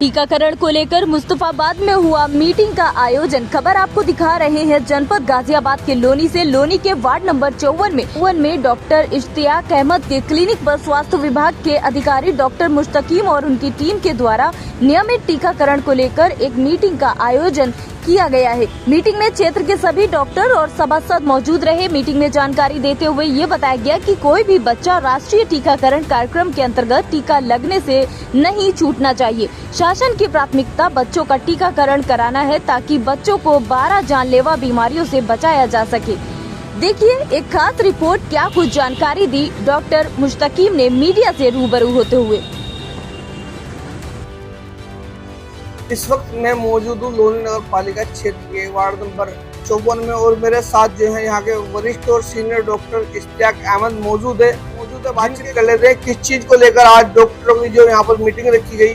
टीकाकरण को लेकर मुस्तफाबाद में हुआ मीटिंग का आयोजन। खबर आपको दिखा रहे हैं जनपद गाजियाबाद के लोनी से। लोनी के वार्ड नंबर 54 में डॉक्टर इश्तियाक अहमद के क्लिनिक पर स्वास्थ्य विभाग के अधिकारी डॉक्टर मुस्तकीम और उनकी टीम के द्वारा नियमित टीकाकरण को लेकर एक मीटिंग का आयोजन किया गया है। मीटिंग में क्षेत्र के सभी डॉक्टर और सभासद मौजूद रहे। मीटिंग में जानकारी देते हुए ये बताया गया कि कोई भी बच्चा राष्ट्रीय टीकाकरण कार्यक्रम के अंतर्गत टीका लगने से नहीं छूटना चाहिए। शासन की प्राथमिकता बच्चों का टीकाकरण कराना है ताकि बच्चों को 12 जानलेवा बीमारियों से बचाया जा सके। देखिए एक खास रिपोर्ट। क्या कुछ जानकारी दी डॉक्टर मुस्तकीम ने मीडिया से रूबरू होते हुए। इस वक्त मैं मौजूद हूँ लोनी नगर पालिका क्षेत्र के वार्ड नंबर 54 में और मेरे साथ जो है यहाँ के वरिष्ठ और सीनियर डॉक्टर इश्तियाक अहमद मौजूद है। बातचीत कर लेते हैं किस चीज को लेकर आज डॉक्टरों की जो यहाँ पर मीटिंग रखी गई,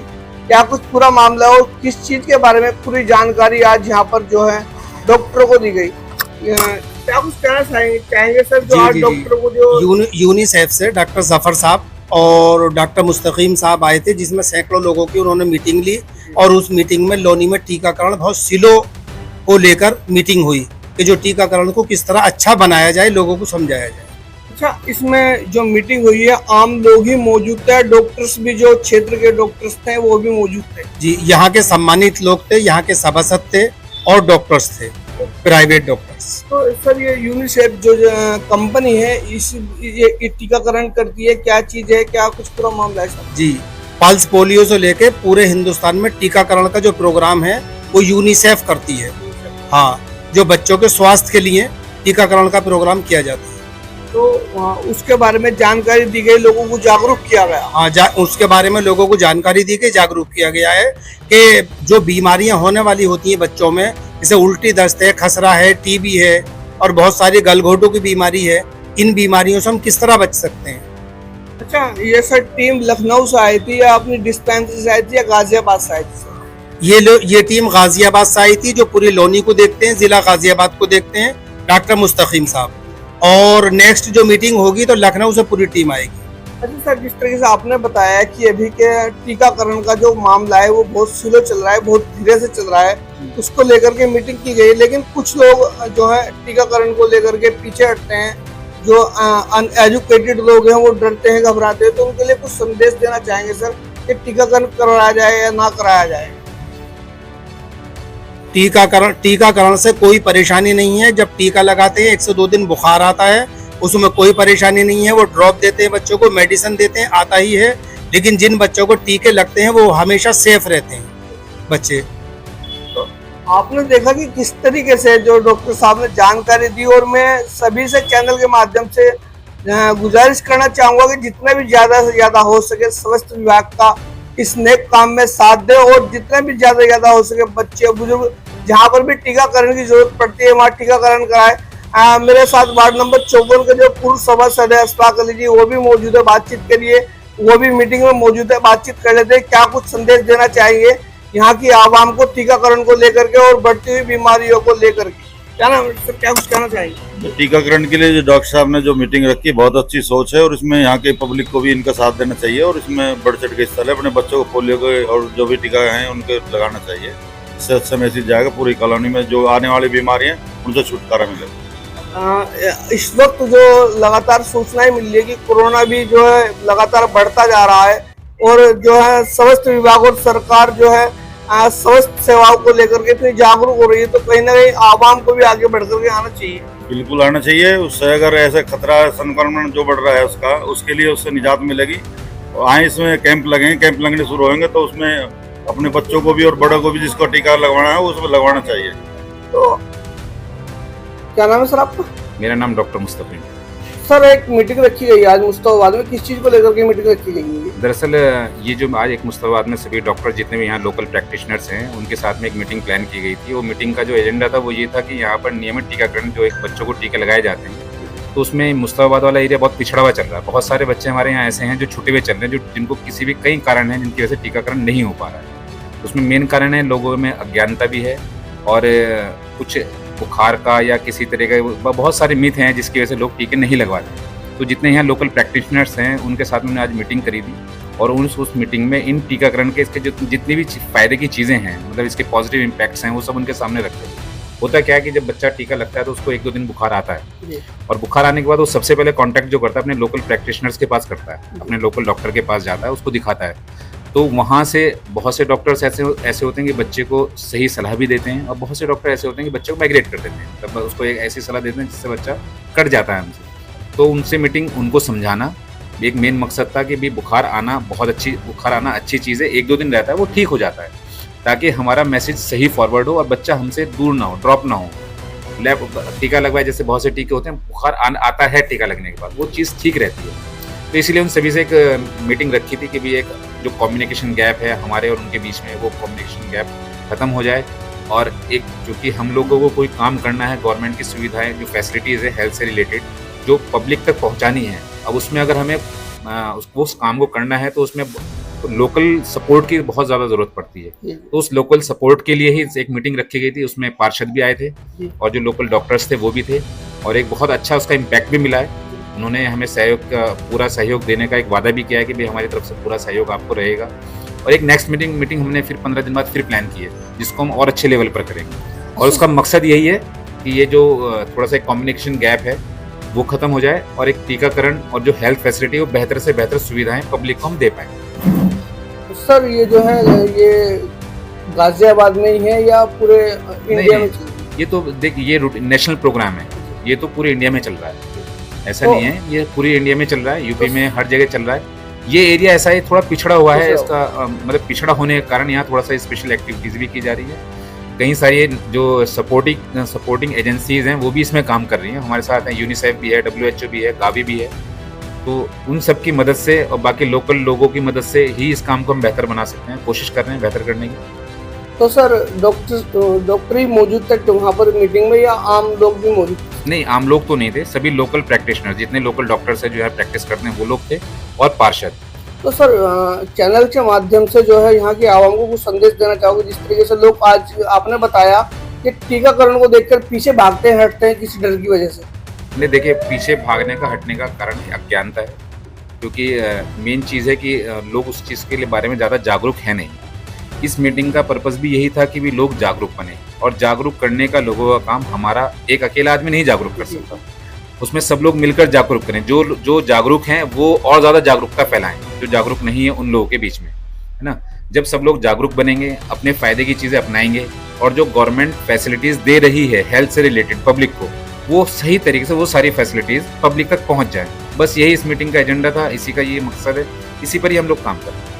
क्या कुछ पूरा मामला और किस चीज के बारे में पूरी जानकारी आज यहाँ पर जो है डॉक्टरों को दी गई। क्या कुछ कहना चाहेंगे सर जो आज डॉक्टरों को जो यूनिसेफ से डॉक्टर जफर साहब और डॉक्टर मुस्तकीम साहब आए थे, जिसमें सैकड़ों लोगों की उन्होंने मीटिंग ली और उस मीटिंग में लोनी में टीकाकरण बहुत सिलों को लेकर मीटिंग हुई कि जो टीकाकरण को किस तरह अच्छा बनाया जाए, लोगों को समझाया जाए। अच्छा, इसमें जो मीटिंग हुई है आम लोग ही मौजूद थे, डॉक्टर्स भी जो क्षेत्र के डॉक्टर्स थे वो भी मौजूद थे? जी, यहाँ के सम्मानित लोग थे, यहाँ के सभासद थे और डॉक्टर्स थे, प्राइवेट डॉक्टर्स। तो सर ये यूनिसेफ जो कंपनी है ये टीकाकरण करती है, क्या चीज है, क्या कुछ पूरा मामला है सर? जी, पल्स पोलियो से लेके पूरे हिंदुस्तान में टीकाकरण का जो प्रोग्राम है वो यूनिसेफ करती है। हाँ, जो बच्चों के स्वास्थ्य के लिए टीकाकरण का प्रोग्राम किया जाता है। तो उसके बारे में जानकारी दी गई, लोगों को जागरूक किया गया। हाँ, उसके बारे में लोगों को जानकारी दी गई, जागरूक किया गया है कि जो बीमारियां होने वाली होती हैं बच्चों में, जैसे उल्टी दस्त है, खसरा है, टीबी है और बहुत सारी गलघोटू की बीमारी है, इन बीमारियों से हम किस तरह बच सकते हैं। अच्छा, ये सर टीम लखनऊ से आई थी या अपनी डिस्पेंसरी से आई थी या गाजियाबाद से आई थी? ये टीम गाजियाबाद से आई थी, जो पूरी लोनी को देखते हैं, जिला गाजियाबाद को देखते हैं, डॉक्टर मुस्तकीम साहब। और नेक्स्ट जो मीटिंग होगी तो लखनऊ से पूरी टीम आएगी। अच्छा सर, जिस तरीके से आपने बताया कि अभी के टीकाकरण का जो मामला है वो बहुत स्लो चल रहा है, बहुत धीरे से चल रहा है, उसको लेकर के मीटिंग की गई, लेकिन कुछ लोग जो है टीकाकरण को लेकर के पीछे हटते हैं, जो अनएजुकेटेड लोग हैं वो डरते हैं, घबराते हैं, तो उनके लिए कुछ संदेश देना चाहेंगे सर कि टीकाकरण कराया जाए या ना कराया जाए? टीकाकरण से कोई परेशानी नहीं है। जब टीका लगाते हैं 1 से 2 दिन बुखार आता है, उसमें कोई परेशानी नहीं है। वो ड्रॉप देते हैं बच्चों को, मेडिसिन देते हैं, आता ही है। लेकिन जिन बच्चों को टीके लगते हैं वो हमेशा सेफ रहते हैं बच्चे। तो आपने देखा कि किस तरीके से जो डॉक्टर साहब ने जानकारी दी, और मैं सभी से चैनल के माध्यम से गुजारिश करना चाहूंगा कि जितना भी ज्यादा से ज्यादा हो सके स्वास्थ्य विभाग का इस नेक काम में साथ दे और जितना भी ज्यादा हो सके बच्चे बुजुर्ग जहाँ पर भी टीकाकरण की जरूरत पड़ती है वहाँ टीकाकरण कराए। मेरे साथ वार्ड नंबर 54 के जो पूर्व सभासद है अशफाक अली जी, वो भी मौजूद है बातचीत के लिए, वो भी मीटिंग में मौजूद है, बातचीत कर लेते हैं। क्या कुछ संदेश देना चाहिए यहाँ की आवाम को टीकाकरण को लेकर के और बढ़ती हुई बीमारियों को लेकर के, क्या कुछ कहना चाहिए? टीकाकरण के लिए जो डॉक्टर साहब ने जो मीटिंग रखी है बहुत अच्छी सोच है और इसमें यहाँ के पब्लिक को भी इनका साथ देना चाहिए और इसमें बढ़ चढ़ के हिस्सा ले, अपने बच्चों को पोलियो के और जो भी टीका हैं उनको लगाना चाहिए। इससे अच्छा मैसेज जाएगा पूरी कॉलोनी में, जो आने वाली बीमारी है उनसे छुटकारा मिलेगा। इस वक्त जो लगातार सूचनाएं मिल रही है कि कोरोना भी जो है लगातार बढ़ता जा रहा है और जो है स्वास्थ्य विभाग और सरकार जो है स्वास्थ्य सेवाओं को लेकर के इतनी जागरूक हो रही है, तो कहीं ना कहीं आवाम को भी आगे बढ़ करके आना चाहिए। बिल्कुल आना चाहिए। उससे अगर ऐसे खतरा संक्रमण जो बढ़ रहा है उसके लिए उससे निजात मिलेगी। आए इसमें कैंप लगेंगे, कैंप लगने शुरू होंगे तो उसमें अपने बच्चों को भी और बड़ों को भी जिसको टीका लगवाना है उसमें लगवाना चाहिए। तो क्या नाम है सर आपका? मेरा नाम डॉक्टर मुस्तकीम। सर, एक मीटिंग रखी गई आज मुस्तफाबाद में, किस चीज को लेकर के मीटिंग रखी गई है? दरअसल ये जो आज एक मुस्तफाबाद में सभी डॉक्टर जितने भी यहाँ लोकल प्रैक्टिशनर्स हैं उनके साथ में एक मीटिंग प्लान की गई थी। वो मीटिंग का जो एजेंडा था वो ये था कि यहाँ पर नियमित टीकाकरण जो एक बच्चों को टीके लगाए जाते हैं, तो उसमें मुस्तफाबाद वाला एरिया बहुत पिछड़ा हुआ चल रहा है। बहुत सारे बच्चे हमारे यहाँ ऐसे हैं जो छूटे हुए चल रहे हैं, जिनको किसी भी कई कारण हैं जिनकी वजह से टीकाकरण नहीं हो पा रहा है। उसमें मेन कारण है लोगों में अज्ञानता भी है और कुछ बुखार का या किसी तरह का बहुत सारे मिथ हैं जिसकी वजह से लोग टीके नहीं लगवाते। तो जितने यहाँ लोकल प्रैक्टिशनर्स हैं उनके साथ मैंने आज मीटिंग करी थी और उस मीटिंग में इन टीकाकरण के इसके जितनी भी फ़ायदे की चीज़ें हैं, मतलब इसके पॉजिटिव इम्पैक्ट्स हैं, वो सब उनके सामने रखते हैं। होता क्या है कि जब बच्चा टीका लगता है तो उसको 1-2 दिन बुखार आता है, और बुखार आने के बाद वो सबसे पहले कॉन्टैक्ट जो करता है अपने लोकल प्रैक्टिशनर्स के पास करता है, अपने लोकल डॉक्टर के पास जाता है, उसको दिखाता है। तो वहाँ से बहुत से डॉक्टर्स ऐसे होते हैं कि बच्चे को सही सलाह भी देते हैं, और बहुत से डॉक्टर ऐसे होते हैं कि बच्चे को माइग्रेट कर देते हैं, तब उसको एक ऐसी सलाह देते हैं जिससे बच्चा कट जाता है हमसे। तो उनसे मीटिंग उनको समझाना एक मेन मकसद था कि भी बुखार आना अच्छी चीज़ है, 1-2 दिन रहता है, वो ठीक हो जाता है, ताकि हमारा मैसेज सही फॉरवर्ड हो और बच्चा हमसे दूर ना हो, ड्रॉप ना हो। टीका लगवाए, जैसे बहुत से टीके होते हैं, बुखार आता है टीका लगने के बाद, वो चीज़ ठीक रहती है। तो इसलिए उन सभी से एक मीटिंग रखी थी कि भी एक जो कम्युनिकेशन गैप है हमारे और उनके बीच में, वो कम्युनिकेशन गैप ख़त्म हो जाए, और एक चूँकि हम लोगों को कोई काम करना है, गवर्नमेंट की सुविधाएं जो फैसिलिटीज़ है हेल्थ से रिलेटेड जो पब्लिक तक पहुंचानी है, अब उसमें अगर हमें उस काम को करना है तो उसमें लोकल सपोर्ट की बहुत ज़्यादा ज़रूरत पड़ती है। तो उस लोकल सपोर्ट के लिए ही एक मीटिंग रखी गई थी, उसमें पार्षद भी आए थे और जो लोकल डॉक्टर्स थे वो भी थे, और एक बहुत अच्छा उसका इम्पैक्ट भी मिला है। उन्होंने हमें पूरा सहयोग देने का एक वादा भी किया है कि भाई हमारी तरफ से पूरा सहयोग आपको रहेगा। और एक नेक्स्ट मीटिंग हमने फिर 15 दिन बाद फिर प्लान की है, जिसको हम और अच्छे लेवल पर करेंगे, और उसका मकसद यही है कि ये जो थोड़ा सा कम्युनिकेशन गैप है वो खत्म हो जाए, और एक टीकाकरण और जो हेल्थ फैसिलिटी वो बेहतर से बेहतर सुविधाएं पब्लिक को हम दे पाएँ। सर ये जो है ये गाजियाबाद में ही है या पूरे इंडिया में? ये तो देखिए, ये नेशनल प्रोग्राम है, ये तो पूरे इंडिया में चल रहा है, ऐसा नहीं है, ये पूरी इंडिया में चल रहा है, यूपी में हर जगह चल रहा है। ये एरिया ऐसा है थोड़ा पिछड़ा हुआ है, इसका मतलब पिछड़ा होने के कारण यहाँ थोड़ा सा स्पेशल एक्टिविटीज़ भी की जा रही है। कई सारी जो सपोर्टिंग एजेंसीज हैं वो भी इसमें काम कर रही हैं, हमारे साथ हैं, यूनिसेफ भी है, WHO भी है, गावी भी है। तो उन सब की मदद से और बाकी लोकल लोगों की मदद से ही इस काम को हम बेहतर बना सकते हैं, कोशिश कर रहे हैं बेहतर करने की। तो सर डॉक्टर ही मौजूद थे वहाँ पर मीटिंग में या आम लोग भी मौजूद थे? नहीं, आम लोग तो नहीं थे, सभी लोकल प्रैक्टिशनर, जितने लोकल डॉक्टर्स हैं जो है प्रैक्टिस करते हैं वो लोग थे, और पार्षद। तो सर चैनल के माध्यम से जो है यहाँ की आवाम को कुछ संदेश देना चाहोगे, जिस तरीके से लोग आज आपने बताया कि टीकाकरण को देखकर पीछे भागते हैं, हटते हैं किसी डर की वजह से? नहीं, देखिए, पीछे भागने का हटने का कारण अज्ञानता है, क्योंकि मेन चीज़ है कि लोग उस चीज़ के बारे में ज़्यादा जागरूक है नहीं। इस मीटिंग का पर्पस भी यही था कि भी लोग जागरूक बने, और जागरूक करने का लोगों का काम हमारा, एक अकेला आदमी नहीं जागरूक कर सकता, उसमें सब लोग मिलकर जागरूक करें। जो जागरूक हैं वो और ज़्यादा जागरूकता फैलाएं, जो जागरूक नहीं है उन लोगों के बीच में, है ना। जब सब लोग जागरूक बनेंगे, अपने फ़ायदे की चीज़ें अपनाएंगे, और जो गवर्नमेंट फैसिलिटीज़ दे रही है हेल्थ से रिलेटेड पब्लिक को, वो सही तरीके से वो सारी फैसिलिटीज़ पब्लिक तक पहुँच जाए। बस यही इस मीटिंग का एजेंडा था, इसी का ये मकसद है, इसी पर ही हम लोग काम कर रहे हैं।